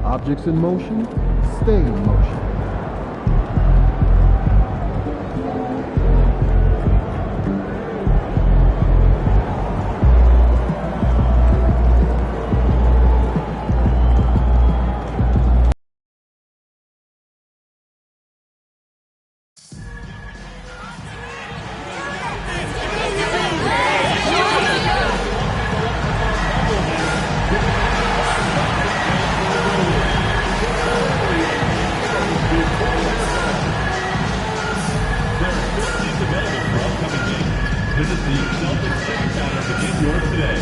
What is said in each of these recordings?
Objects in motion, stay in motion. Visit the Celtics Center to get yours today.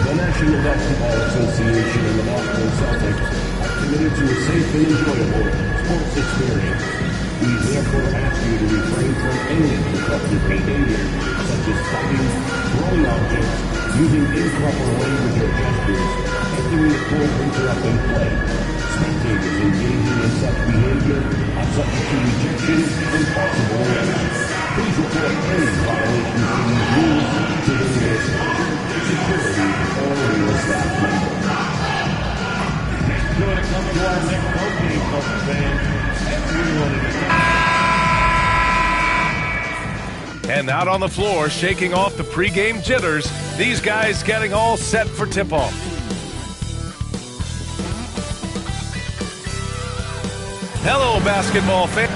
The National Basketball Association and the Boston Celtics are committed to a safe and enjoyable sports experience. We therefore ask you to refrain from any disruptive behavior, such as fighting, throwing objects, using improper language or gestures, entering the court interrupting play. Spectators engaging in such behavior are subject to rejection and possible arrest. Please report any violations of these rules to the nearest security or real staff member. So when it comes to our next road game, Celtics fans, everyone is And out on the floor, shaking off the pregame jitters, these guys getting all set for tip-off. Hello, basketball fans.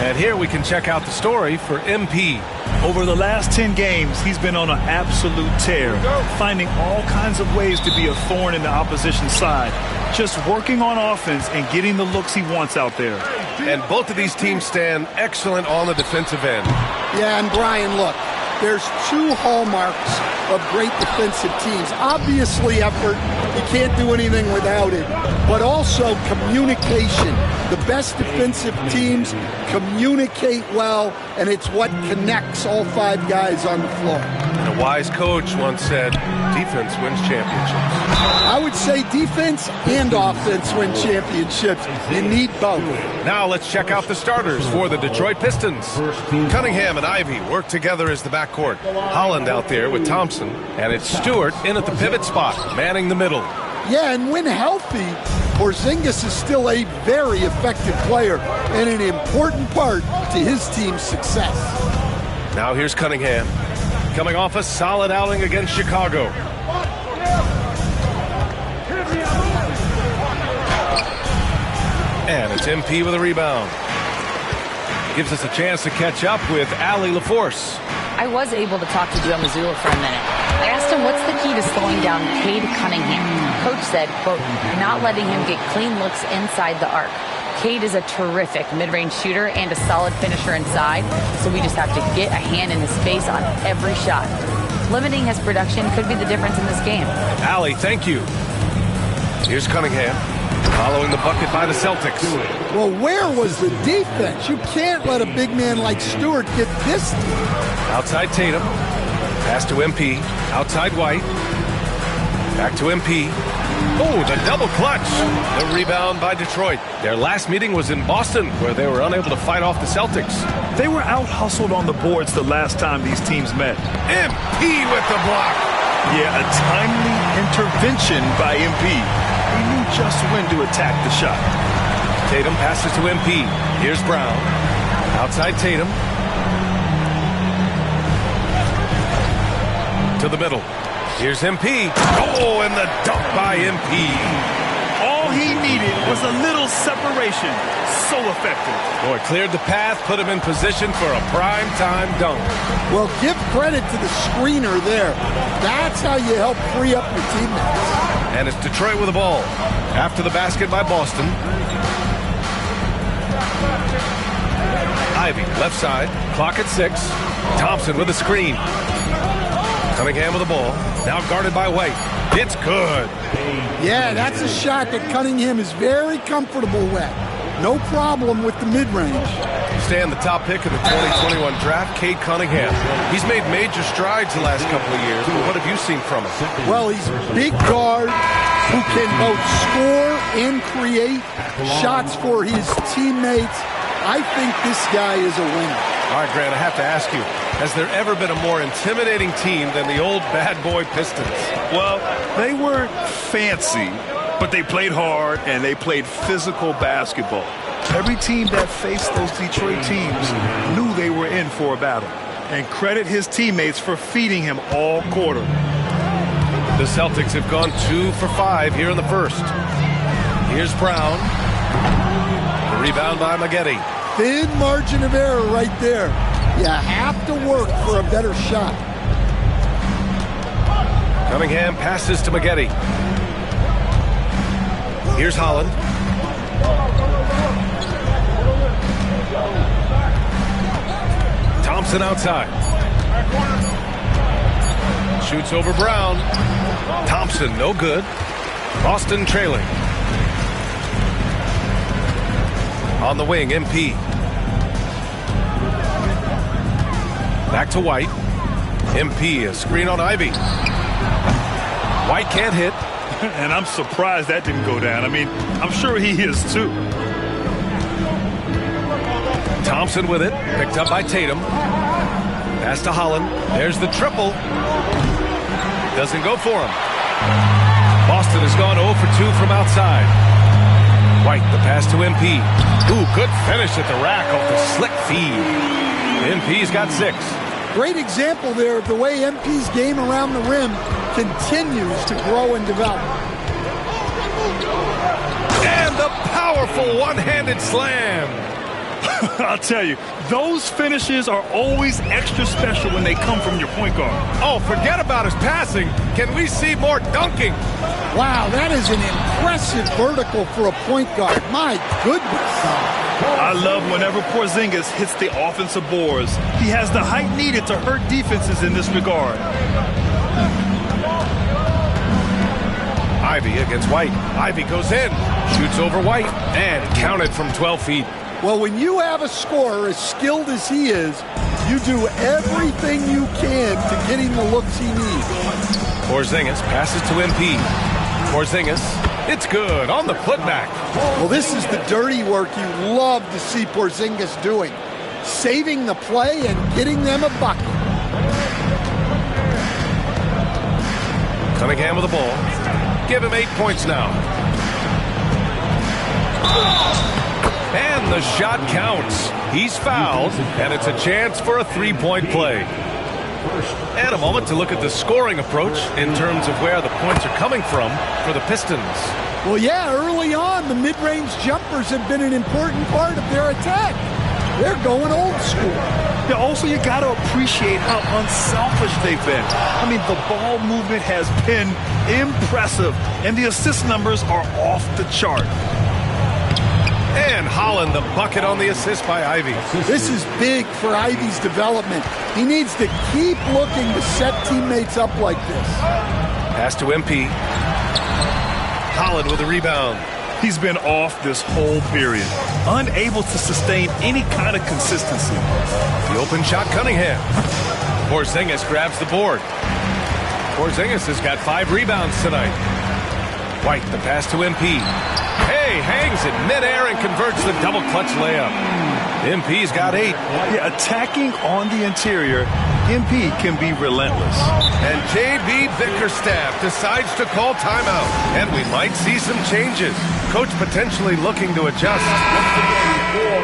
And here we can check out the story for MP. Over the last 10 games, he's been on an absolute tear, finding all kinds of ways to be a thorn in the opposition's side, just working on offense and getting the looks he wants out there. And both of these teams stand excellent on the defensive end. Yeah, and Brian, look, there's two hallmarks of great defensive teams. Obviously effort, you can't do anything without it, but also communication. The best defensive teams communicate well, and it's what connects all five guys on the floor. And a wise coach once said, defense wins championships. I would say defense and offense win championships. You need both. Now let's check out the starters for the Detroit Pistons. Cunningham and Ivy work together as the backcourt. Holland out there with Thompson, and it's Stewart in at the pivot spot, manning the middle. Yeah, and when healthy, Porzingis is still a very effective player and an important part to his team's success. Now here's Cunningham, coming off a solid outing against Chicago. And it's MP with a rebound. Gives us a chance to catch up with Allie LaForce. I was able to talk to Joe Mazzulla for a minute. I asked him what's the key to slowing down Cade Cunningham. Coach said, quote, not letting him get clean looks inside the arc. Cade is a terrific mid-range shooter and a solid finisher inside, so we just have to get a hand in his face on every shot. Limiting his production could be the difference in this game. Allie, thank you. Here's Cunningham, following the bucket by the Celtics. Well, where was the defense? You can't let a big man like Stewart get this. Outside Tatum. Pass to MP. Outside White. Back to MP. Oh, the double clutch. The rebound by Detroit. Their last meeting was in Boston, where they were unable to fight off the Celtics. They were out-hustled on the boards the last time these teams met. MP with the block. Yeah, a timely intervention by MP. He knew just when to attack the shot. Tatum passes to MP. Here's Brown. Outside Tatum. To the middle. Here's MP. Oh, and the dunk by MP. All he needed was a little separation. So effective. Boy, cleared the path, put him in position for a prime-time dunk. Well, give credit to the screener there. That's how you help free up your teammates. And it's Detroit with the ball. After the basket by Boston. Ivy, left side. Clock at 6. Thompson with a screen. Cunningham with the ball. Now guarded by White. It's good. Yeah, that's a shot that Cunningham is very comfortable with. No problem with the mid-range. Staying the top pick of the 2021 draft, Cade Cunningham. He's made major strides the last couple of years, but what have you seen from him? Well, he's a big guard who can both score and create shots for his teammates. I think this guy is a winner. All right, Grant, I have to ask you, has there ever been a more intimidating team than the old bad boy Pistons? Well, they weren't fancy, But they played hard, and they played physical basketball. Every team that faced those Detroit teams knew they were in for a battle. And credit his teammates for feeding him all quarter. The Celtics have gone 2 for 5 here in the first. Here's Brown. The rebound by Maggette. Thin margin of error right there. You have to work for a better shot. Cunningham passes to Maggette. Here's Holland. Thompson outside. Shoots over Brown. Thompson, no good. Boston trailing. On the wing, MP. Back to White. MP, a screen on Ivy. White can't hit. And I'm surprised that didn't go down. I mean, I'm sure he is too. Thompson with it. Picked up by Tatum. Pass to Holland. There's the triple. Doesn't go for him. Boston has gone 0 for 2 from outside. White, the pass to MP. Ooh, good finish at the rack off the slick feed. MP's got 6. Great example there of the way MP's game around the rim continues to grow and develop. And the powerful one-handed slam. I'll tell you, those finishes are always extra special when they come from your point guard. Oh, forget about his passing. Can we see more dunking? Wow, that is an impressive vertical for a point guard. My goodness. I love whenever Porzingis hits the offensive boards. He has the height needed to hurt defenses in this regard. Ivy against White. Ivy goes in, shoots over White, and counted from 12 feet. Well, when you have a scorer as skilled as he is, you do everything you can to get him the looks he needs. Porzingis passes to MP. Porzingis, it's good on the putback. Well, this is the dirty work you love to see Porzingis doing. Saving the play and getting them a bucket. Cunningham with the ball. Give him 8 points now. And the shot counts. He's fouled, and it's a chance for a three-point play. And a moment to look at the scoring approach in terms of where the points are coming from for the Pistons. Well, yeah, early on, the mid-range jumpers have been an important part of their attack. They're going old school. Yeah, also, you got to appreciate how unselfish they've been. I mean, the ball movement has been impressive, and the assist numbers are off the chart. And Holland, the bucket on the assist by Ivy. This is big for Ivy's development. He needs to keep looking to set teammates up like this. Pass to MP. Holland with the rebound. He's been off this whole period, unable to sustain any kind of consistency. The open shot, Cunningham. Porzingis grabs the board. Porzingis has got 5 rebounds tonight. White, the pass to MP. Hey, hangs it midair and converts the double clutch layup. MP's got 8. Yeah, attacking on the interior, MP can be relentless. And J.B. Bickerstaff decides to call timeout. And we might see some changes. Coach potentially looking to adjust.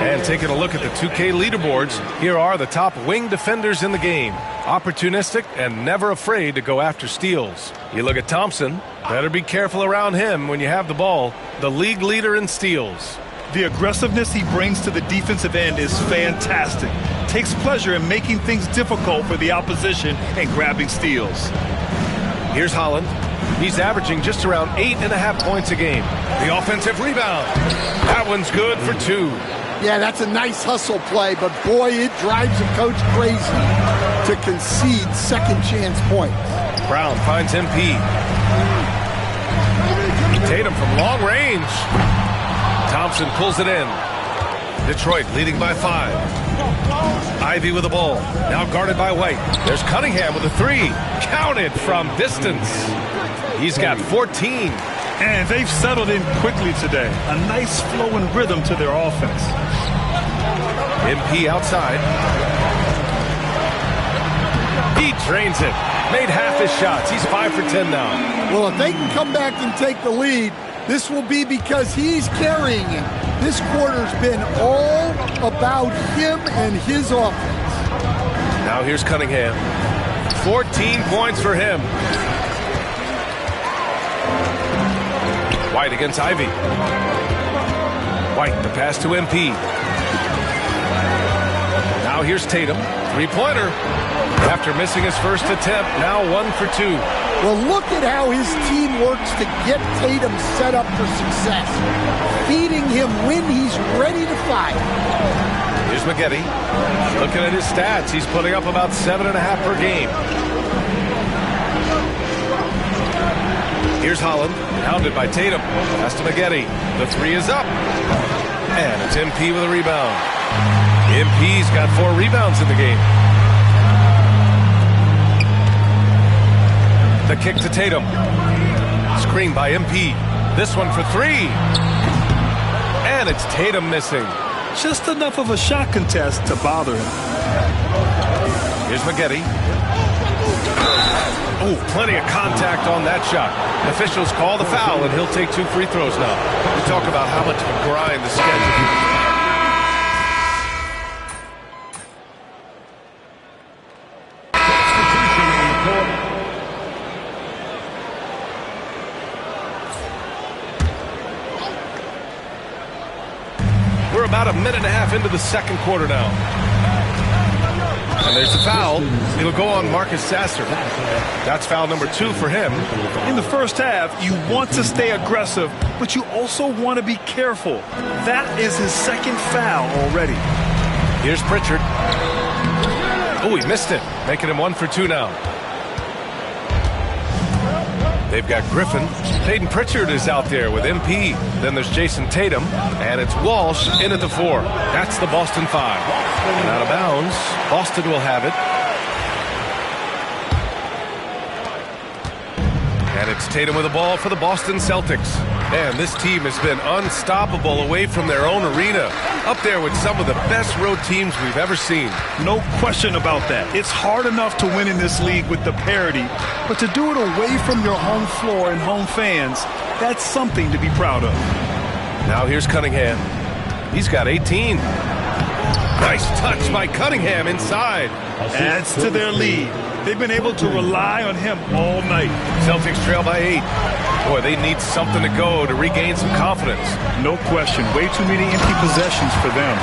And taking a look at the 2K leaderboards, here are the top wing defenders in the game. Opportunistic and never afraid to go after steals. You look at Thompson, better be careful around him when you have the ball. The league leader in steals. The aggressiveness he brings to the defensive end is fantastic. Takes pleasure in making things difficult for the opposition and grabbing steals. Here's Holland. He's averaging just around 8.5 points a game. The offensive rebound. That one's good for 2. Yeah, that's a nice hustle play, but boy, it drives a coach crazy to concede second chance points. Brown finds MP. Tatum from long range. Thompson pulls it in. Detroit leading by 5. Ivy with the ball. Now guarded by White. There's Cunningham with a 3. Counted from distance. He's got 14. And they've settled in quickly today. A nice flow and rhythm to their offense. MP outside. He drains it. Made half his shots. He's 5 for 10 now. Well, if they can come back and take the lead, This will be because he's carrying it. This quarter's been all about him and his offense. Now here's Cunningham. 14 points for him. White against Ivy. White, the pass to MP. Now here's Tatum. Three-pointer. After missing his first attempt, now 1 for 2. Well, look at how his team works to get Tatum set up for success. Feeding him when he's ready to fire. Here's McGetty. Looking at his stats, he's putting up about 7.5 per game. Here's Holland, hounded by Tatum. Pass to McGetty. The three is up. And it's MP with a rebound. MP's got 4 rebounds in the game. The kick to Tatum. Screen by MP. This one for 3. And it's Tatum missing. Just enough of a shot contest to bother him. Here's McGetty. Oh, plenty of contact on that shot. Officials call the foul, and he'll take 2 free throws now. We talk about how much of a grind the schedule. We're about a minute and a half into the second quarter now. And there's the foul. It'll go on Marcus Sasser. That's foul number 2 for him. In the first half, you want to stay aggressive, but you also want to be careful. That is his second foul already. Here's Pritchard. Oh, he missed it, making him 1 for 2 now. They've got Griffin. Peyton Pritchard is out there with MP. Then there's Jason Tatum. And it's Walsh in at the 4. That's the Boston 5. And out of bounds. Boston will have it. And it's Tatum with the ball for the Boston Celtics. And this team has been unstoppable away from their own arena. Up there with some of the best road teams we've ever seen. No question about that. It's hard enough to win in this league with the parity, but to do it away from your home floor and home fans, that's something to be proud of. Now here's Cunningham. He's got 18. Nice touch by Cunningham inside. Adds to their lead. They've been able to rely on him all night. Celtics trail by 8. Boy, they need something to go to regain some confidence. No question. Way too many empty possessions for them.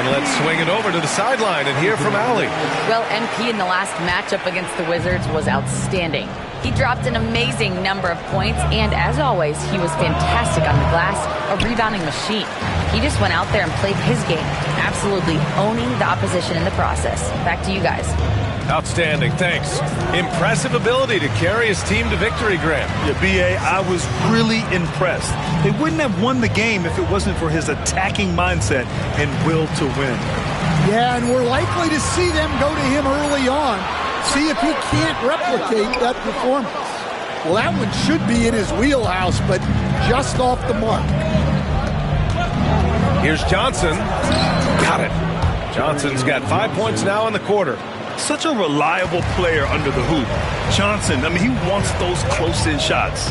And let's swing it over to the sideline and hear from Allie. Well, MP in the last matchup against the Wizards was outstanding. He dropped an amazing number of points, and as always, he was fantastic on the glass, a rebounding machine. He just went out there and played his game, absolutely owning the opposition in the process. Back to you guys. Outstanding, thanks. Impressive ability to carry his team to victory, Grant. Yeah, B.A., I was really impressed. They wouldn't have won the game if it wasn't for his attacking mindset and will to win. Yeah, and we're likely to see them go to him early on, see if he can't replicate that performance. Well, that one should be in his wheelhouse, but just off the mark. Here's Johnson. Got it. Johnson's got 5 points now in the quarter. Such a reliable player under the hoop. Johnson, I mean, he wants those close-in shots.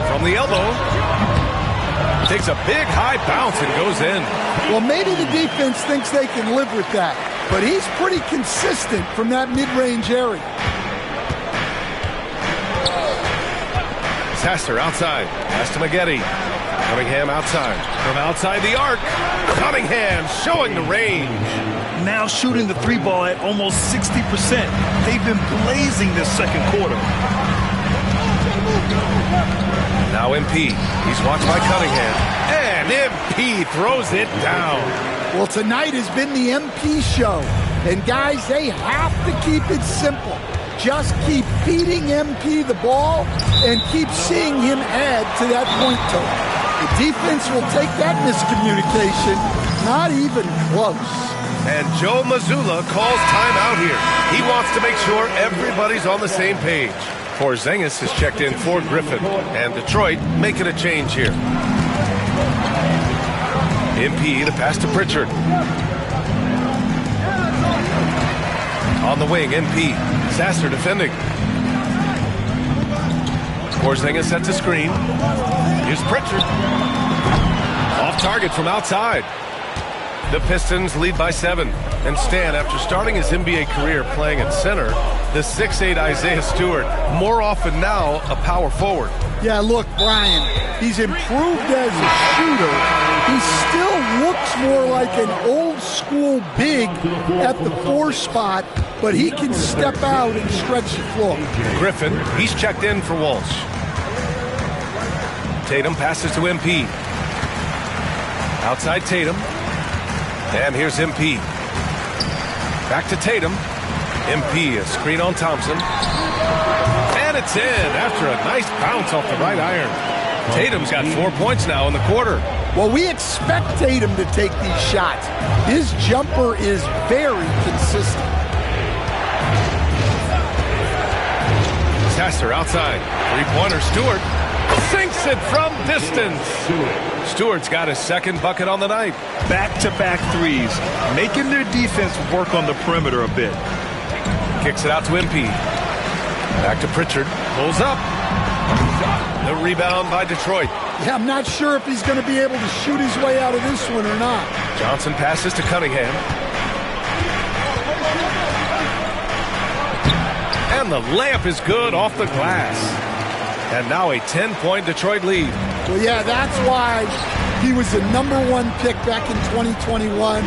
From the elbow. Takes a big high bounce and goes in. Well, maybe the defense thinks they can live with that, but he's pretty consistent from that mid-range area. Sasser outside. Pass to McGetty. Cunningham outside. From outside the arc. Cunningham showing the range. Now shooting the 3-ball at almost 60%. They've been blazing this second quarter. Now MP. He's watched by Cunningham. And MP throws it down. Well, tonight has been the MP show. And guys, they have to keep it simple. Just keep feeding MP the ball and keep seeing him add to that point total. The defense will take that miscommunication. Not even close. And Joe Mazzulla calls timeout here. He wants to make sure everybody's on the same page. Porzingis has checked in for Griffin. And Detroit making a change here. MP, the pass to Pritchard. On the wing, MP. Sasser defending. Porzingis sets a screen. Here's Pritchard. Off target from outside. The Pistons lead by 7. And Stan, after starting his NBA career playing at center, the 6'8" Isaiah Stewart, more often now a power forward. Yeah, look, Brian, he's improved as a shooter. He still looks more like an old school big at the 4 spot, but he can step out and stretch the floor. Griffin, he's checked in for Walsh. Tatum passes to MP. Outside Tatum. And here's MP. Back to Tatum. MP, a screen on Thompson. And it's in after a nice bounce off the right iron. Tatum's got 4 points now in the quarter. Well, we expect Tatum to take these shots. His jumper is very consistent. Sasser outside. Three-pointer Stewart sinks it from distance. Stewart's got his second bucket on the night. Back-to-back threes, making their defense work on the perimeter a bit. Kicks it out to MP. Back to Pritchard. Pulls up. The rebound by Detroit. Yeah, I'm not sure if he's going to be able to shoot his way out of this one or not. Johnson passes to Cunningham. And the layup is good off the glass. And now a 10-point Detroit lead. Well, yeah, that's why he was the #1 pick back in 2021.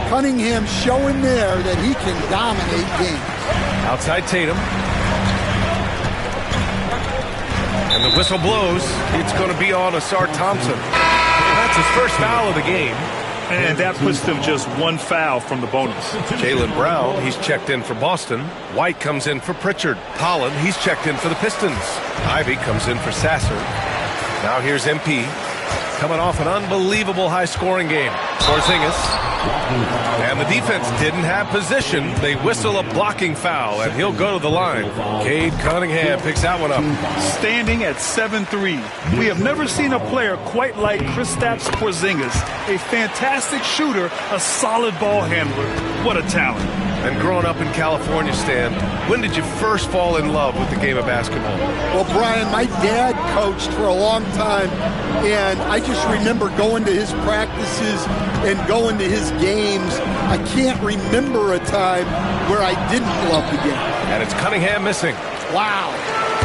Cunningham showing there that he can dominate games. Outside Tatum. And the whistle blows. It's going to be on Asar Thompson. And that's his first foul of the game. And that puts them just 1 foul from the bonus. Jaylen Brown, he's checked in for Boston. White comes in for Pritchard. Holland, he's checked in for the Pistons. Ivy comes in for Sasser. Now here's MP. Coming off an unbelievable high-scoring game. Porzingis. And the defense didn't have position. They whistle a blocking foul, and he'll go to the line. Cade Cunningham picks that one up. Standing at 7'3", we have never seen a player quite like Kristaps Porzingis. A fantastic shooter, a solid ball handler. What a talent. And growing up in California, Stan, when did you first fall in love with the game of basketball? Well, Brian, my dad coached for a long time, and I just remember going to his practices and going to his games. I can't remember a time where I didn't love the game. And it's Cunningham missing. Wow.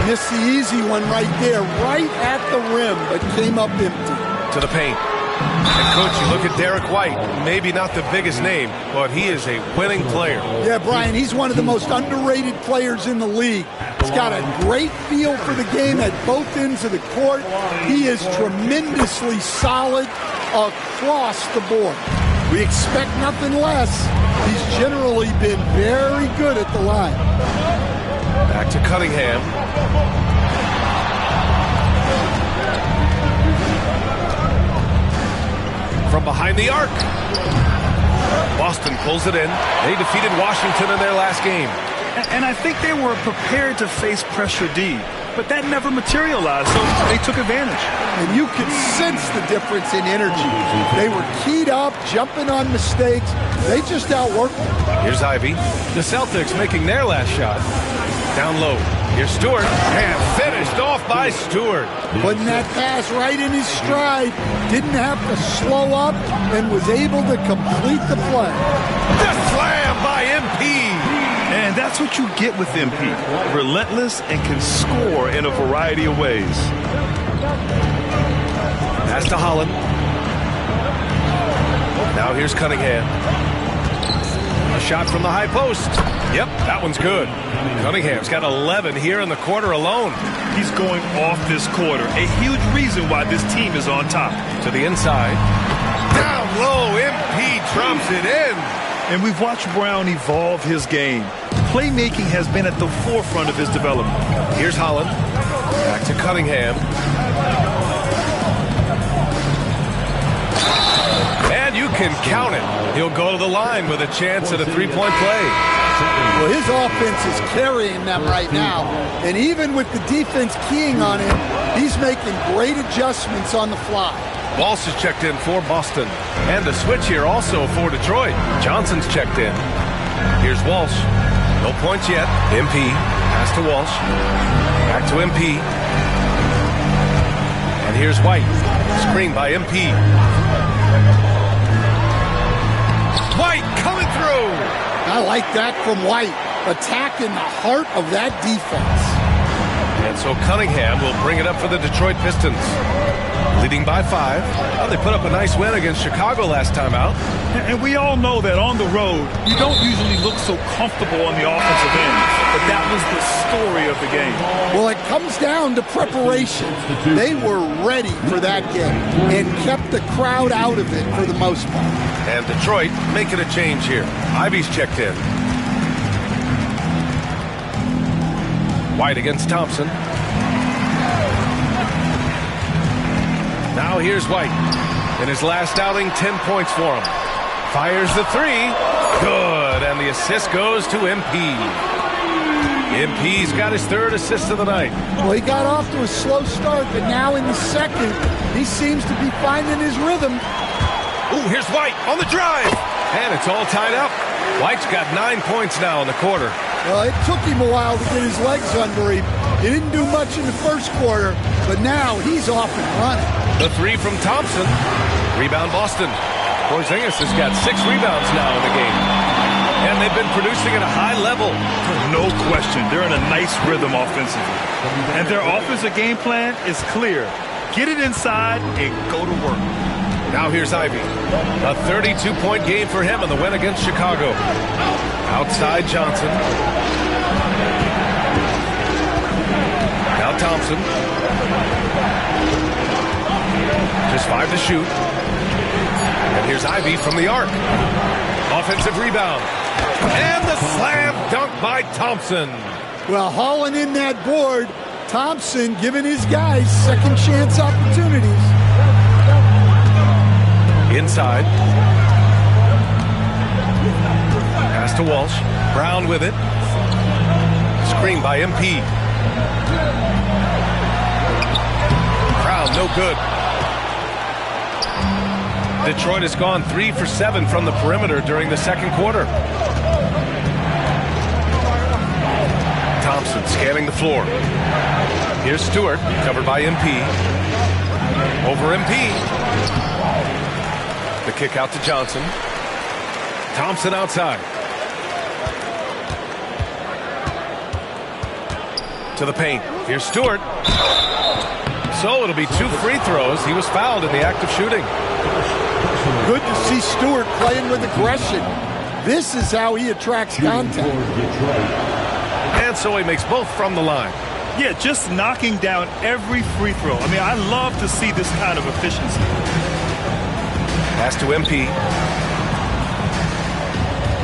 Missed the easy one right there, right at the rim, but came up empty. To the paint. And, Coach, you look at Derek White, maybe not the biggest name, but he is a winning player. Yeah, Brian, he's one of the most underrated players in the league. He's got a great feel for the game at both ends of the court. He is tremendously solid across the board. We expect nothing less. He's generally been very good at the line. Back to Cunningham. From behind the arc. Boston pulls it in. They defeated Washington in their last game. And I think they were prepared to face pressure D, but that never materialized, so they took advantage. And you could sense the difference in energy. They were keyed up, jumping on mistakes. They just outworked them. Here's Ivy. The Celtics making their last shot. Down low. Here's Stewart. And finished off by Stewart. Putting that pass right in his stride. Didn't have to slow up and was able to complete the play. The slam by MP. And that's what you get with MP. Relentless and can score in a variety of ways. Pass to Holland. Now here's Cunningham. A shot from the high post. Yep, that one's good. Cunningham's got 11 here in the quarter alone. He's going off this quarter. A huge reason why this team is on top. To the inside. Down low, MP trumps it in. And we've watched Brown evolve his game. Playmaking has been at the forefront of his development. Here's Holland. Back to Cunningham. And you can count it. He'll go to the line with a chance at a three-point play. Well, his offense is carrying them right now. And even with the defense keying on him, he's making great adjustments on the fly. Walsh is checked in for Boston. And the switch here also for Detroit. Johnson's checked in. Here's Walsh. No points yet. MP. Pass to Walsh. Back to MP. here's White. Screen by MP. White coming through. I like that from White. Attacking the heart of that defense. And so Cunningham will bring it up for the Detroit Pistons. Leading by 5. Well, they put up a nice win against Chicago last time out. And we all know that on the road, you don't usually look so comfortable on the offensive end. But that was the story of the game. Well, it comes down to preparation. They were ready for that game and kept the crowd out of it for the most part. And Detroit making a change here. Ivy's checked in. White against Thompson. Now here's White. In his last outing, 10 points for him. Fires the 3. Good. And the assist goes to MP. MP's got his 3rd assist of the night. Well, he got off to a slow start, but now in the second, he seems to be finding his rhythm. Ooh, here's White on the drive. And it's all tied up. White's got 9 points now in the quarter. Well, it took him a while to get his legs under him. He didn't do much in the first quarter, but now he's off and running. The 3 from Thompson. Rebound Boston. Porzingis has got 6 rebounds now in the game. And they've been producing at a high level. No question. They're in a nice rhythm offensively. And their offensive game plan is clear. Get it inside and go to work. Now here's Ivy. A 32-point game for him in the win against Chicago. Outside Johnson. Now Thompson. Just 5 to shoot. And here's Ivy from the arc. Offensive rebound. And the slam dunk by Thompson. Well, hauling in that board, Thompson giving his guys second chance opportunities. Inside. Pass to Walsh. Brown with it. Screen by MP. Brown, no good. Detroit has gone 3 for 7 from the perimeter during the second quarter. Thompson scanning the floor. Here's Stewart, covered by MP. Over MP. The kick out to Johnson. Thompson outside. To the paint. Here's Stewart. So it'll be 2 free throws. He was fouled in the act of shooting. Good to see Stewart playing with aggression. This is how he attracts contact. And so he makes both from the line. Yeah, just knocking down every free throw. I mean, I love to see this kind of efficiency. Pass to MP.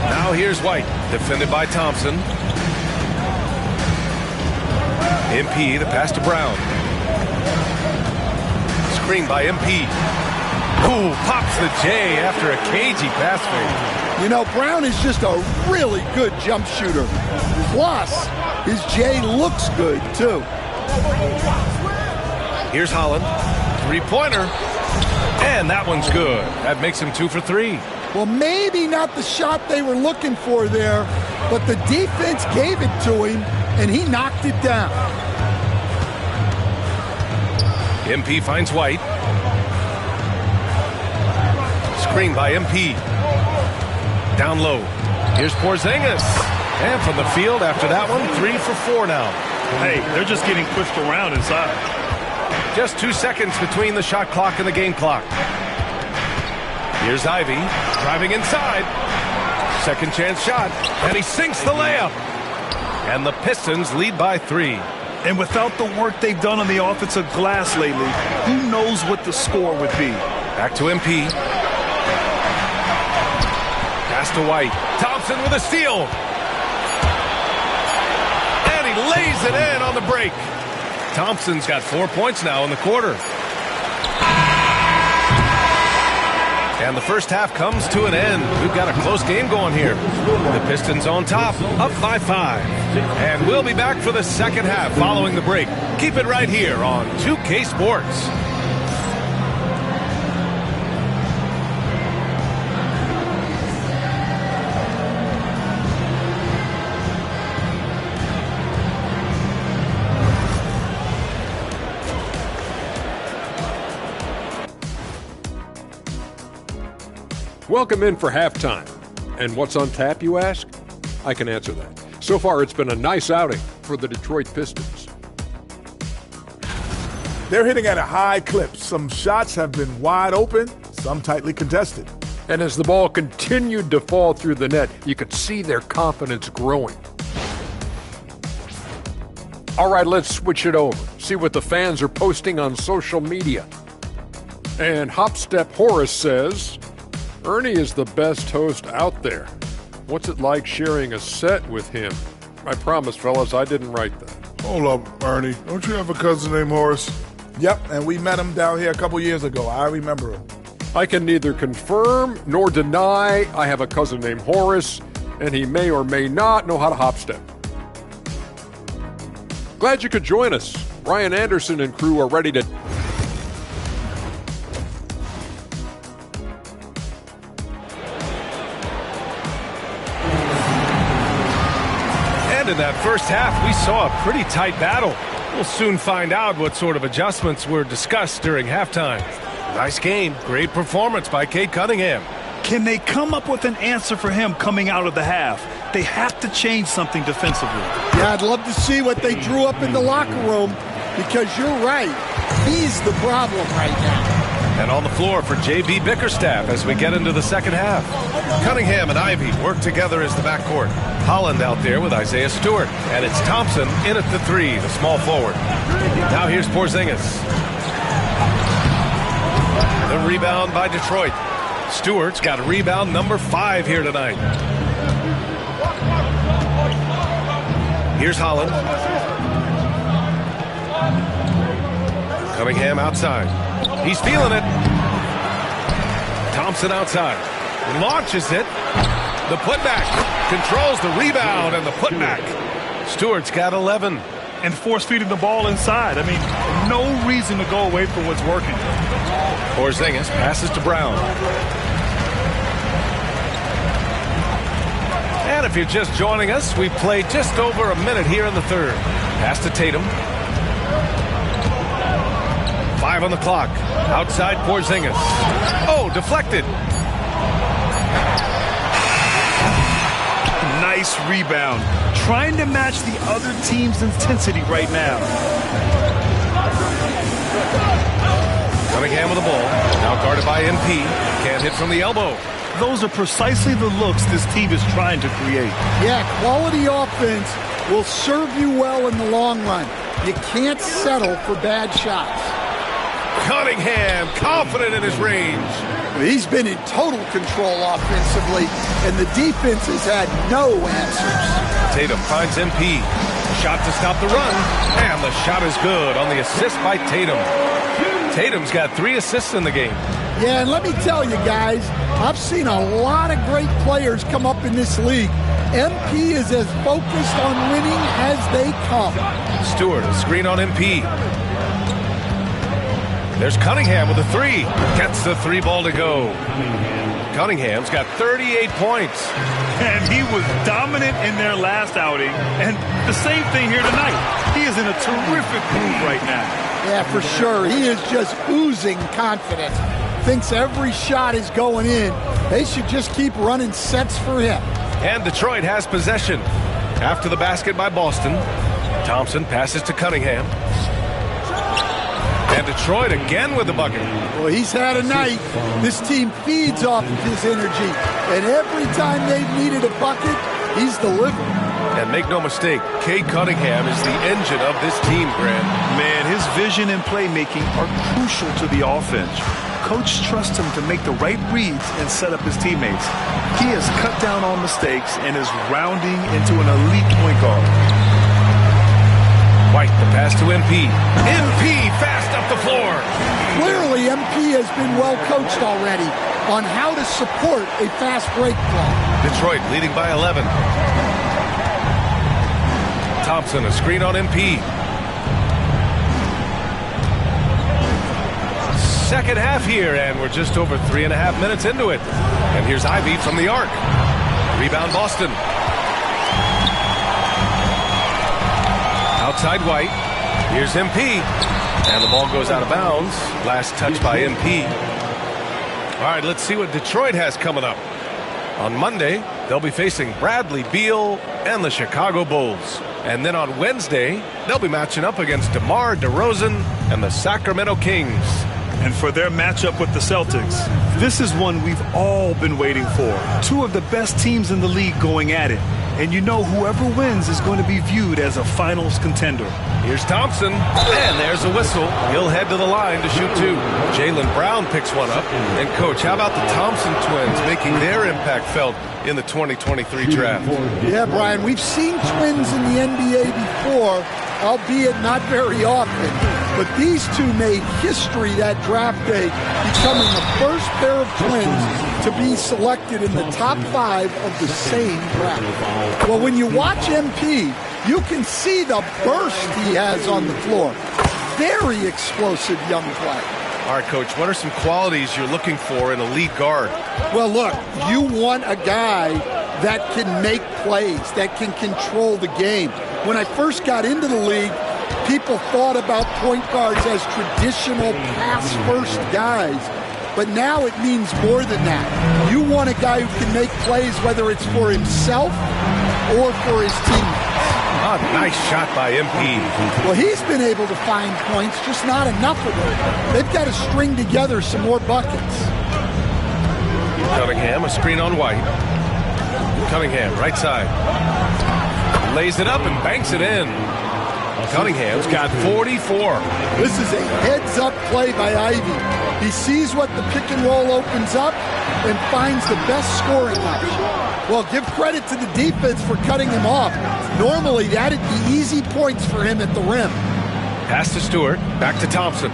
Now here's White, defended by Thompson. MP, the pass to Brown. Screen by MP. Ooh, pops the J after a cagey pass fake. You know, Brown is just a really good jump shooter. Plus, his J looks good, too. Here's Holland. 3-pointer. And that one's good. That makes him 2 for 3. Well, maybe not the shot they were looking for there, but the defense gave it to him, and he knocked it down. MP finds White. Screen by MP. Down low. Here's Porzingis. And from the field after that one, 3 for 4 now. Hey, they're just getting pushed around inside. Just 2 seconds between the shot clock and the game clock. Here's Ivy, driving inside. Second chance shot, and he sinks the layup. And the Pistons lead by 3. And without the work they've done on the offensive glass lately, who knows what the score would be. Back to MP. Pass to White. Thompson with a steal. And he lays it in on the break. Thompson's got 4 points now in the quarter. And the first half comes to an end. We've got a close game going here. The Pistons on top, up by 5. And we'll be back for the second half following the break. Keep it right here on 2K Sports. Welcome in for halftime. And what's on tap, you ask? I can answer that. So far, it's been a nice outing for the Detroit Pistons. They're hitting at a high clip. Some shots have been wide open, some tightly contested. And as the ball continued to fall through the net, you could see their confidence growing. All right, let's switch it over. See what the fans are posting on social media. And Hopstep Horace says, Ernie is the best host out there. What's it like sharing a set with him? I promise, fellas, I didn't write that. Hold up, Ernie. Don't you have a cousin named Horace? Yep, and we met him down here a couple years ago. I remember him. I can neither confirm nor deny I have a cousin named Horace, and he may or may not know how to hopstep. Glad you could join us. Ryan Anderson and crew are ready to... And in that first half, we saw a pretty tight battle. We'll soon find out what sort of adjustments were discussed during halftime. Nice game. Great performance by Cade Cunningham. Can they come up with an answer for him coming out of the half? They have to change something defensively. Yeah, I'd love to see what they drew up in the locker room, because you're right. He's the problem right now. And on the floor for J.B. Bickerstaff as we get into the second half. Cunningham and Ivy work together as the backcourt. Holland out there with Isaiah Stewart. And it's Thompson in at the three, the small forward. Now here's Porzingis. The rebound by Detroit. Stewart's got rebound number 5 here tonight. Here's Holland. Cunningham outside. He's feeling it. Thompson outside. Launches it. The putback. Controls the rebound and the putback. Stewart's got 11. And force-feeding the ball inside. I mean, no reason to go away from what's working. Porzingis passes to Brown. And if you're just joining us, we played just over a minute here in the third. Pass to Tatum. 5 on the clock. Outside Porzingis. Oh, deflected. Nice rebound. Trying to match the other team's intensity right now. Cunningham with the ball. Now guarded by MP. Can't hit from the elbow. Those are precisely the looks this team is trying to create. Yeah, quality offense will serve you well in the long run. You can't settle for bad shots. Cunningham, confident in his range. He's been in total control offensively, and the defense has had no answers. Tatum finds MP. Shot to stop the run, and the shot is good on the assist by Tatum. Tatum's got 3 assists in the game. Yeah, and let me tell you guys, I've seen a lot of great players come up in this league. MP is as focused on winning as they come. Stewart, a screen on MP. There's Cunningham with a 3. Gets the 3 ball to go. Cunningham's got 38 points. And he was dominant in their last outing. And the same thing here tonight. He is in a terrific mood right now. Yeah, for sure. He is just oozing confidence. Thinks every shot is going in. They should just keep running sets for him. And Detroit has possession. After the basket by Boston, Thompson passes to Cunningham. And Detroit again with the bucket. Well, he's had a night. This team feeds off of his energy. And every time they've needed a bucket, he's delivered. And make no mistake, Cade Cunningham is the engine of this team, Grant. Man, his vision and playmaking are crucial to the offense. Coach trusts him to make the right reads and set up his teammates. He has cut down on mistakes and is rounding into an elite point guard. White, the pass to MP. MP fast up the floor. Clearly, MP has been well coached already on how to support a fast break play. Detroit leading by 11. Thompson, a screen on MP. Second half here, and we're just over 3.5 minutes into it. And here's Ivy from the arc. Rebound Boston. Outside White. Here's MP. And the ball goes out of bounds. Last touch by MP. All right, let's see what Detroit has coming up. On Monday, they'll be facing Bradley Beal and the Chicago Bulls. And then on Wednesday, they'll be matching up against DeMar DeRozan and the Sacramento Kings. And for their matchup with the Celtics, this is one we've all been waiting for. Two of the best teams in the league going at it. And you know whoever wins is going to be viewed as a finals contender. Here's Thompson, and there's a whistle. He'll head to the line to shoot two. Jaylen Brown picks one up. And, Coach, how about the Thompson twins making their impact felt in the 2023 draft? Yeah, Brian, we've seen twins in the NBA before, albeit not very often. But these two made history that draft day, becoming the first pair of twins to be selected in the top 5 of the same draft. Well, when you watch MP, you can see the burst he has on the floor. Very explosive young player. All right, Coach, what are some qualities you're looking for in a lead guard? Well, look, you want a guy that can make plays, that can control the game. When I first got into the league, people thought about point guards as traditional pass-first guys. But now it means more than that. You want a guy who can make plays, whether it's for himself or for his teammates. Oh, nice shot by MP. Well, he's been able to find points, just not enough of them. They've got to string together some more buckets. Cunningham, a screen on White. Cunningham, right side. Lays it up and banks it in. Cunningham's got 44. This is a heads-up play by Ivy. He sees what the pick and roll opens up and finds the best scoring option. Well, give credit to the defense for cutting him off. Normally, that'd be easy points for him at the rim. Pass to Stewart, back to Thompson.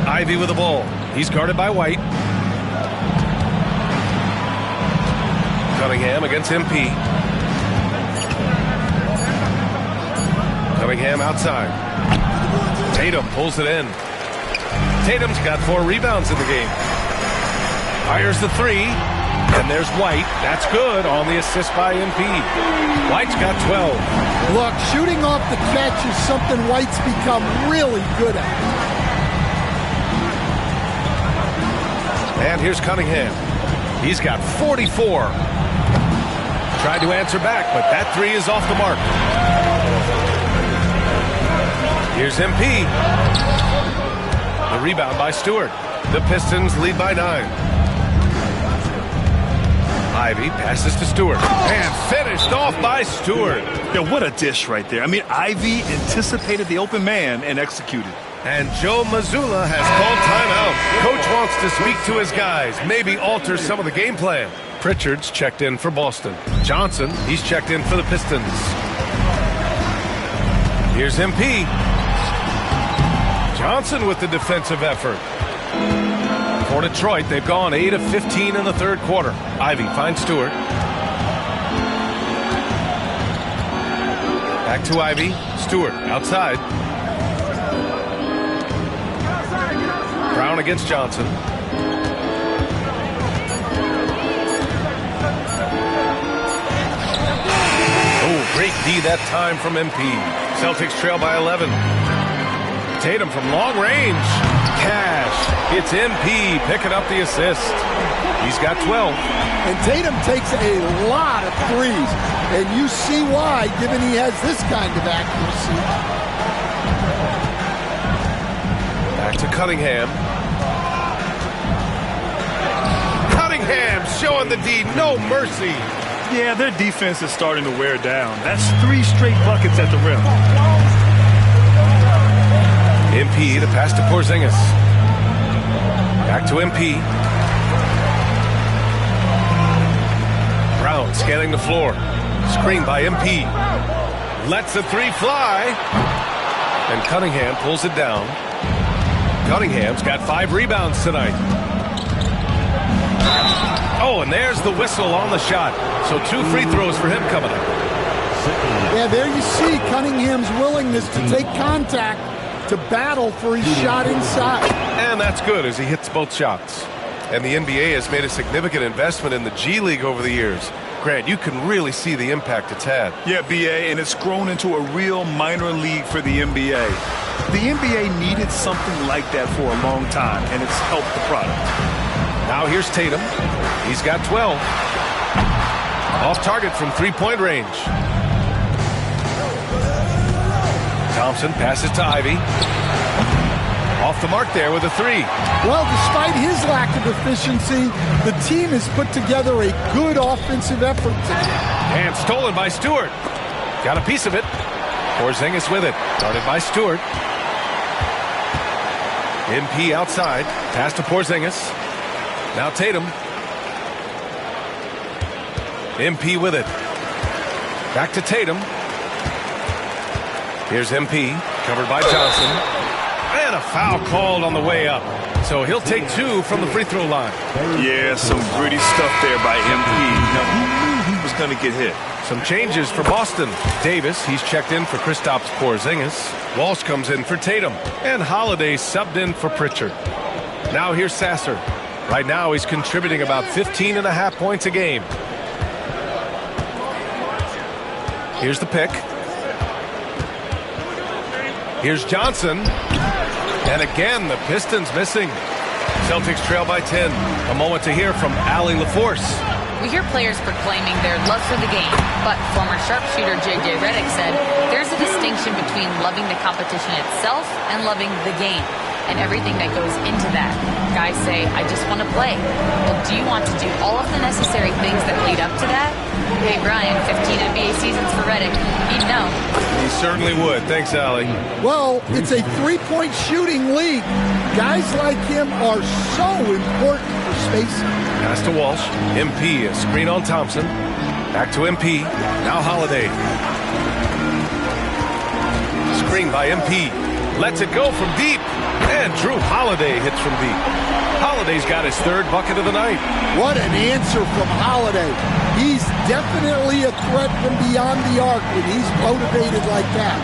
Ivy with the ball. He's guarded by White. Cunningham against MP. Cunningham outside. Tatum pulls it in. Tatum's got 4 rebounds in the game. Fires the 3. And there's White. That's good on the assist by MP. White's got 12. Look, shooting off the catch is something White's become really good at. And here's Cunningham. He's got 44. Tried to answer back, but that 3 is off the mark. Here's MP. The rebound by Stewart. The Pistons lead by 9. Ivy passes to Stewart. And finished off by Stewart. Yeah, what a dish right there. I mean, Ivy anticipated the open man and executed. And Joe Mazzulla has called timeout. Coach wants to speak to his guys, maybe alter some of the game plan. Pritchard's checked in for Boston. Johnson, he's checked in for the Pistons. Here's MP. Johnson with the defensive effort. For Detroit, they've gone 8 of 15 in the third quarter. Ivy finds Stewart. Back to Ivy. Stewart outside. Brown against Johnson. Oh, great D that time from MP. Celtics trail by 11. Tatum from long range. Cash. It's MP picking up the assist. He's got 12. And Tatum takes a lot of threes. And you see why, given he has this kind of accuracy. Back to Cunningham. Cunningham showing the D, no mercy. Yeah, their defense is starting to wear down. That's 3 straight buckets at the rim. MP, the pass to Porzingis. Back to MP. Brown scanning the floor. Screen by MP. Lets the 3 fly. And Cunningham pulls it down. Cunningham's got 5 rebounds tonight. Oh, and there's the whistle on the shot. So 2 free throws for him coming up. Yeah, there you see Cunningham's willingness to take contact, to battle for his shot inside. And that's good as he hits both shots. And the NBA has made a significant investment in the G League over the years. Grant, you can really see the impact it's had. Yeah, BA, and it's grown into a real minor league for the NBA. The NBA needed something like that for a long time, and it's helped the product. Now here's Tatum. He's got 12. Off target from three-point range. Thompson passes to Ivy. Off the mark there with a three. Well, despite his lack of efficiency, the team has put together a good offensive effort today. And stolen by Stewart. Got a piece of it. Porzingis with it. Started by Stewart. MP outside. Pass to Porzingis. Now Tatum. MP with it. Back to Tatum. Here's MP. Covered by Johnson. And a foul called on the way up. So he'll take 2 from the free throw line. Yeah, some gritty stuff there by MP. Now, who knew he was going to get hit? Some changes for Boston. Davis, he's checked in for Kristaps Porzingis. Walsh comes in for Tatum. And Holiday subbed in for Pritchard. Now here's Sasser. Right now he's contributing about 15.5 points a game. Here's the pick. Here's Johnson. And again, the Pistons missing. Celtics trail by 10. A moment to hear from Allie LaForce. We hear players proclaiming their love for the game, but former sharpshooter J.J. Redick said there's a distinction between loving the competition itself and loving the game and everything that goes into that. Guys say, I just want to play. Well, do you want to do all of the necessary things that lead up to that? Hey, Brian, 15 NBA seasons for Redick. He'd know. He certainly would. Thanks, Allie. Well, it's a three-point shooting league. Guys like him are so important for spacing. Pass to Walsh. MP, a screen on Thompson. Back to MP. Now Holiday. Screen by MP. Lets it go from deep. And Drew Holiday hits from deep. Holiday's got his 3rd bucket of the night. What an answer from Holiday. He's definitely a threat from beyond the arc when he's motivated like that.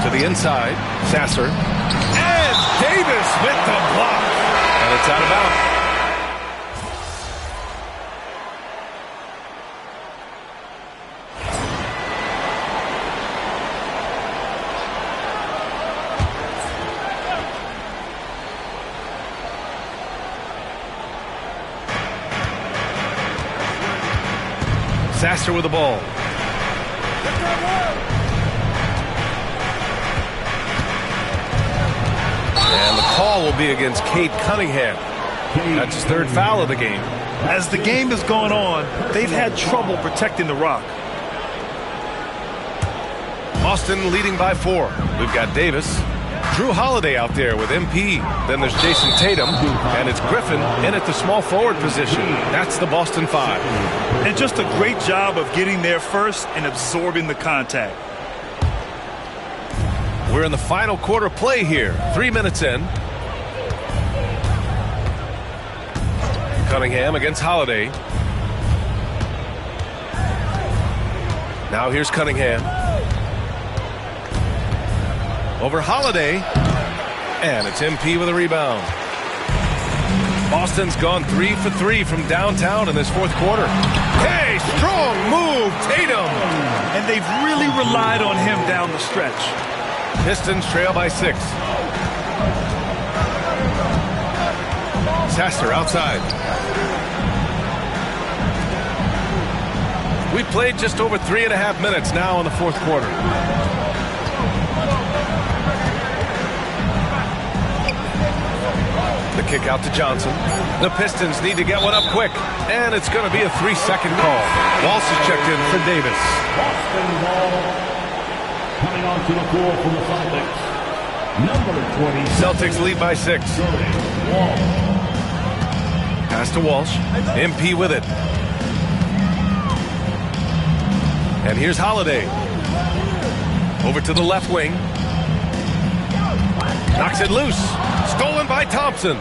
To the inside, Sasser. And Davis with the block. And it's out of bounds. Sasser with the ball. And the call will be against Cade Cunningham. That's his 3rd foul of the game. As the game has gone on, they've had trouble protecting the rock. Boston leading by 4. We've got Davis. Drew Holiday out there with MP. Then there's Jason Tatum. And it's Griffin in at the small forward position. That's the Boston 5. And just a great job of getting there first and absorbing the contact. We're in the final quarter play here. 3 minutes in. Cunningham against Holiday. Now here's Cunningham. Over Holiday. And it's MP with a rebound. Boston's gone 3 for 3 from downtown in this 4th quarter. Hey, strong move, Tatum. And they've really relied on him down the stretch. Pistons trail by 6. Sasser outside. We played just over 3.5 minutes now in the 4th quarter. The kick out to Johnson. The Pistons need to get one up quick. And it's going to be a 3-second call. Walsh is checked in for Davis. Boston ball coming onto the floor from the Celtics. Number 20. Celtics lead by 6. Pass to Walsh. MP with it. And here's Holiday. Over to the left wing. Knocks it loose. Stolen by Thompson.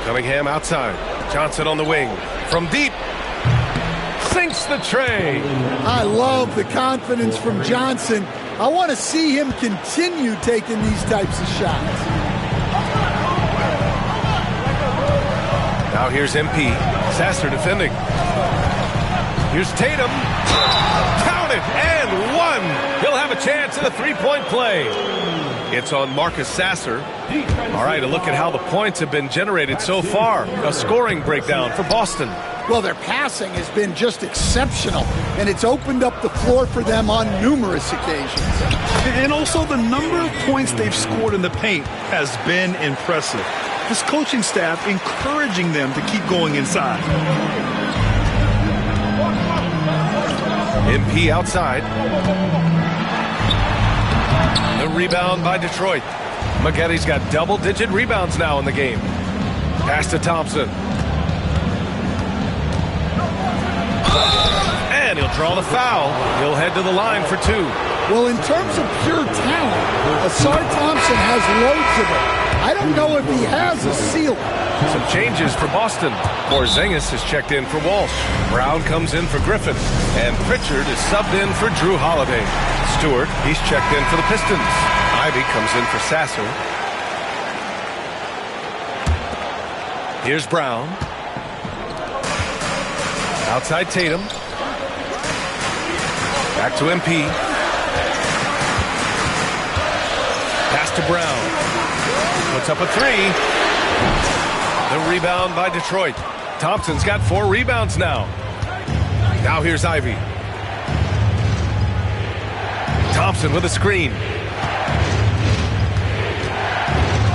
Cunningham outside. Johnson on the wing. From deep. Sinks the tray. I love the confidence from Johnson. I want to see him continue taking these types of shots. Now here's MP. Sasser defending. Here's Tatum. Count it, and one. He'll have a chance at a three-point play. It's on Marcus Sasser. All right, a look at how the points have been generated so far. A scoring breakdown for Boston. Well, their passing has been just exceptional, and it's opened up the floor for them on numerous occasions. And also the number of points they've scored in the paint has been impressive. This coaching staff encouraging them to keep going inside. MP outside. The rebound by Detroit. Maggotti's got double-digit rebounds now in the game. Pass to Thompson. And he'll draw the foul. He'll head to the line for two. Well, in terms of pure talent, Asar Thompson has loads of it. I don't know if he has a ceiling. Some changes for Boston. Porzingis is checked in for Walsh. Brown comes in for Griffin. And Pritchard is subbed in for Drew Holiday. Stewart, he's checked in for the Pistons. Ivy comes in for Sasser. Here's Brown. Outside Tatum. Back to MP. Pass to Brown. Puts up a three. The rebound by Detroit. Thompson's got 4 rebounds now. Now here's Ivy. Thompson with a screen.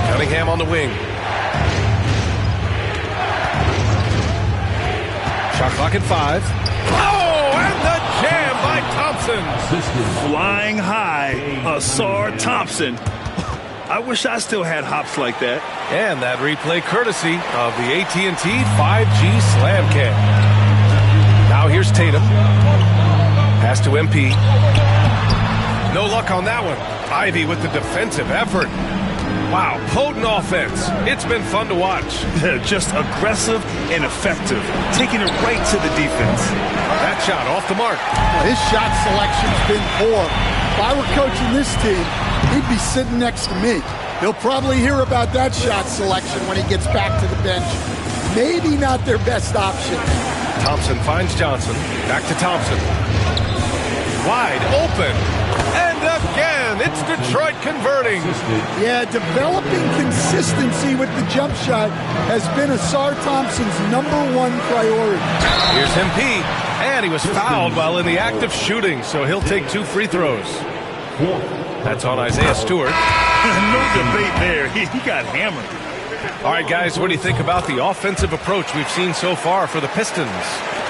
Cunningham on the wing. Shot clock at 5. Oh, and the jam by Thompson. Flying high, Asar Thompson. I wish I still had hops like that. And that replay courtesy of the AT&T 5G Slam Cam. Now here's Tatum. Pass to MP. No luck on that one. Ivy with the defensive effort. Wow, potent offense. It's been fun to watch. Just aggressive and effective. Taking it right to the defense. That shot off the mark. Well, his shot selection's been poor. If I were coaching this team, he'd be sitting next to me. He'll probably hear about that shot selection when he gets back to the bench. Maybe not their best option. Thompson finds Johnson. Back to Thompson. Wide open. And again, it's Detroit converting. Yeah, developing consistency with the jump shot has been Asar Thompson's #1 priority. Here's MP. And he was fouled while in the act of shooting, so he'll take 2 free throws. That's on Isaiah Stewart. No debate there. He got hammered. All right, guys, what do you think about the offensive approach we've seen so far for the Pistons?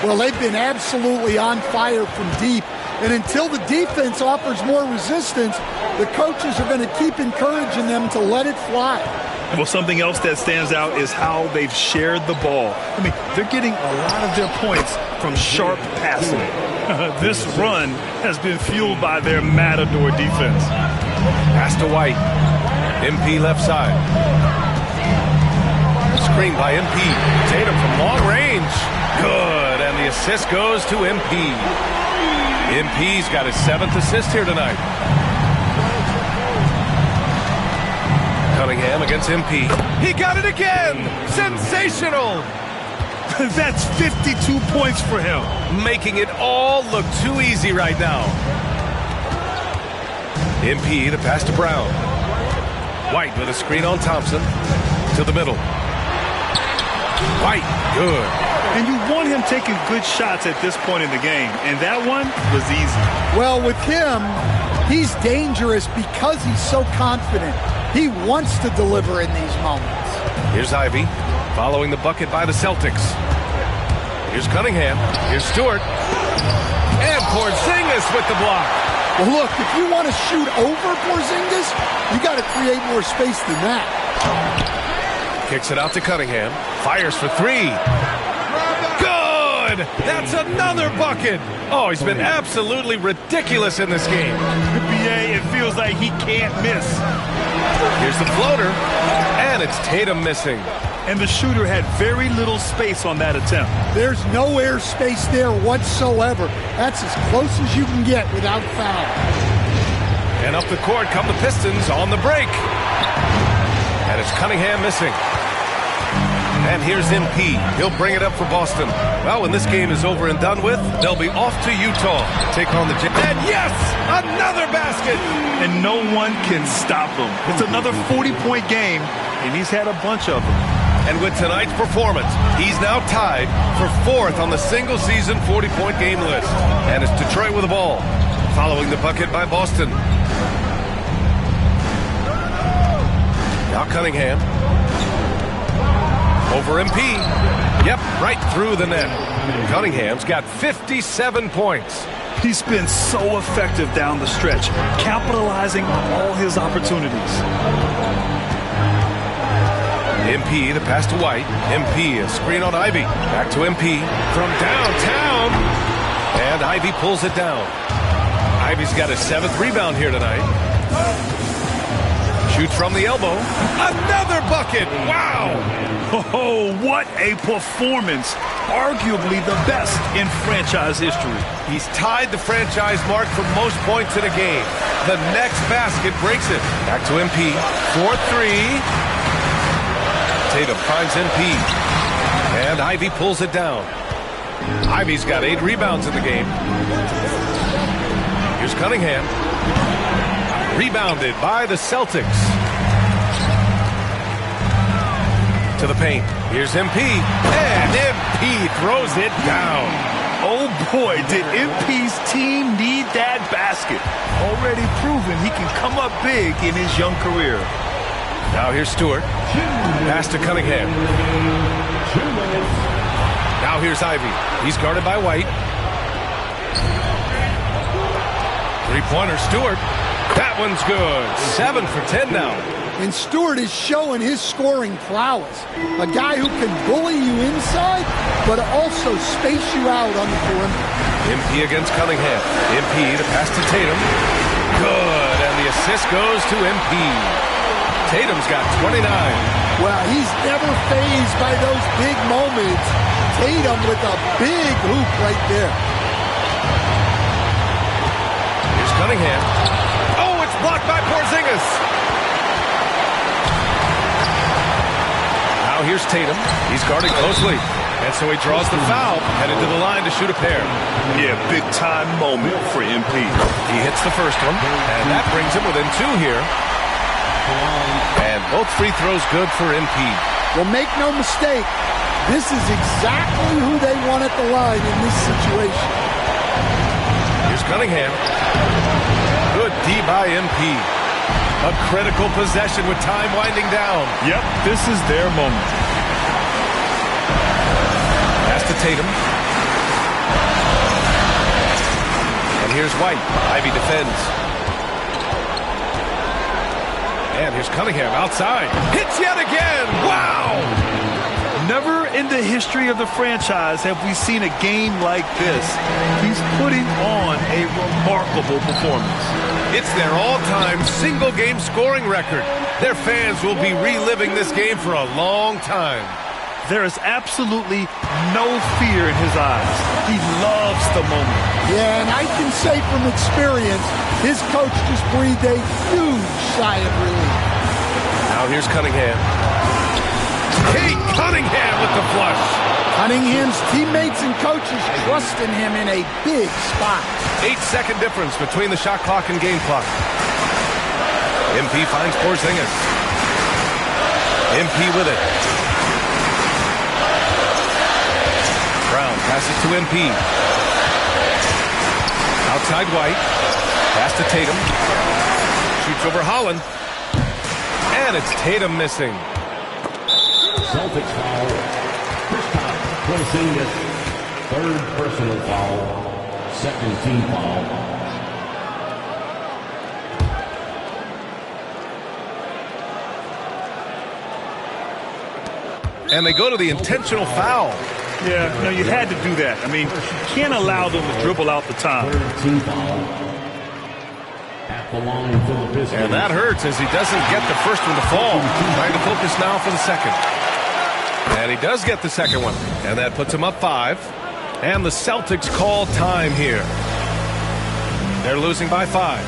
Well, they've been absolutely on fire from deep. And until the defense offers more resistance, the coaches are going to keep encouraging them to let it fly. Well, something else that stands out is how they've shared the ball. I mean, they're getting a lot of their points from sharp passing. This run has been fueled by their matador defense. Pass to White. MP left side. Screen by MP. Tatum from long range. Good. And the assist goes to MP. MP's got his 7th assist here tonight. Cunningham against MP. He got it again! Sensational! That's 52 points for him. Making it all look too easy right now. MP, the pass to Brown. White with a screen on Thompson. To the middle. White, good. And you want him taking good shots at this point in the game. And that one was easy. Well, with him, he's dangerous because he's so confident. He wants to deliver in these moments. Here's Ivy, following the bucket by the Celtics. Here's Cunningham. Here's Stewart. And Porzingis with the block. Well, look, if you want to shoot over Porzingis, you got to create more space than that. Kicks it out to Cunningham. Fires for 3. Good! That's another bucket. Oh, he's been absolutely ridiculous in this game. BA, it feels like he can't miss. Here's the floater. And it's Tatum missing. And the shooter had very little space on that attempt. There's no air space there whatsoever. That's as close as you can get without foul. And up the court come the Pistons on the break. And it's Cunningham missing. And here's MP. He'll bring it up for Boston. Well, when this game is over and done with, they'll be off to Utah. Take on the Jazz. And yes, another basket. And no one can stop him. It's another 40-point game, and he's had a bunch of them. And with tonight's performance, he's now tied for 4th on the single-season 40-point game list. And it's Detroit with the ball, following the bucket by Boston. Now Cunningham. Over MP. Yep, right through the net. Cunningham's got 57 points. He's been so effective down the stretch, capitalizing on all his opportunities. MP, the pass to White. MP, a screen on Ivy. Back to MP from downtown. And Ivy pulls it down. Ivy's got his 7th rebound here tonight. Shoots from the elbow. Another bucket. Wow. Oh, what a performance. Arguably the best in franchise history. He's tied the franchise mark for most points in a game. The next basket breaks it. Back to MP. 4-3. Tatum finds MP. And Ivy pulls it down. Ivy's got 8 rebounds in the game. Here's Cunningham. Rebounded by the Celtics. To the paint. Here's MP. And MP throws it down. Oh boy, did MP's team need that basket. Already proven he can come up big in his young career. Now here's Stewart. Pass to Cunningham. Now here's Ivy. He's guarded by White. Three-pointer, Stewart. That one's good. 7 for 10 now. And Stewart is showing his scoring prowess. A guy who can bully you inside, but also space you out on the perimeter. MP against Cunningham. MP, the pass to Tatum. Good, and the assist goes to MP. Tatum's got 29. Well, he's never fazed by those big moments. Tatum with a big hoop right there. Here's Cunningham. Oh, it's blocked by Porzingis. Now here's Tatum. He's guarded closely. And so he draws the foul, headed to the line to shoot a pair. Yeah, big-time moment for MP. He hits the first one, and that brings him within 2 here. And both free throws good for MP. Well, make no mistake, this is exactly who they want at the line in this situation. Here's Cunningham. Good D by MP. A critical possession with time winding down. Yep, this is their moment. Pass to Tatum. And here's White. Ivy defends. And here's Cunningham outside. Hits yet again. Wow! Never in the history of the franchise have we seen a game like this. He's putting on a remarkable performance. It's their all-time single-game scoring record. Their fans will be reliving this game for a long time. There is absolutely no fear in his eyes. He loves the moment. Yeah, and I can say from experience, his coach just breathed a huge sigh of relief. Now here's Cunningham. Kate Cunningham with the flush. Cunningham's teammates and coaches trust in him in a big spot. 8-second difference between the shot clock and game clock. MP finds Porzingis. MP with it. Brown passes to MP. Outside White. Pass to Tatum. Shoots over Holland. And it's Tatum missing. Celtics foul. First time, Porzingis. 3rd personal foul. 2nd team foul. And they go to the intentional foul. Yeah, no, you had to do that. I mean, you can't allow them to dribble out the time. 3rd team foul. At the line for the Pistons. And that hurts as he doesn't get the first one to fall. Trying to focus now for the second. And he does get the second one. And that puts him up 5. And the Celtics call time here. They're losing by 5.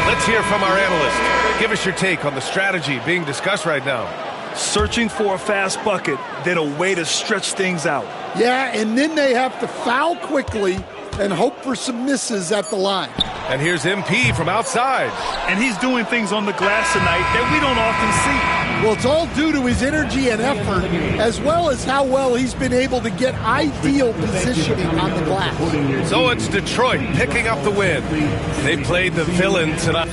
Let's hear from our analyst. Give us your take on the strategy being discussed right now. searching for a fast bucket, then a way to stretch things out. Yeah, and then they have to foul quickly and hope for some misses at the line. And here's MP from outside. And he's doing things on the glass tonight that we don't often see. Well, it's all due to his energy and effort, as well as how well he's been able to get ideal positioning on the glass. So it's Detroit picking up the win. They played the villain tonight.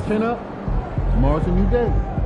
Chin up. Tomorrow's a new day.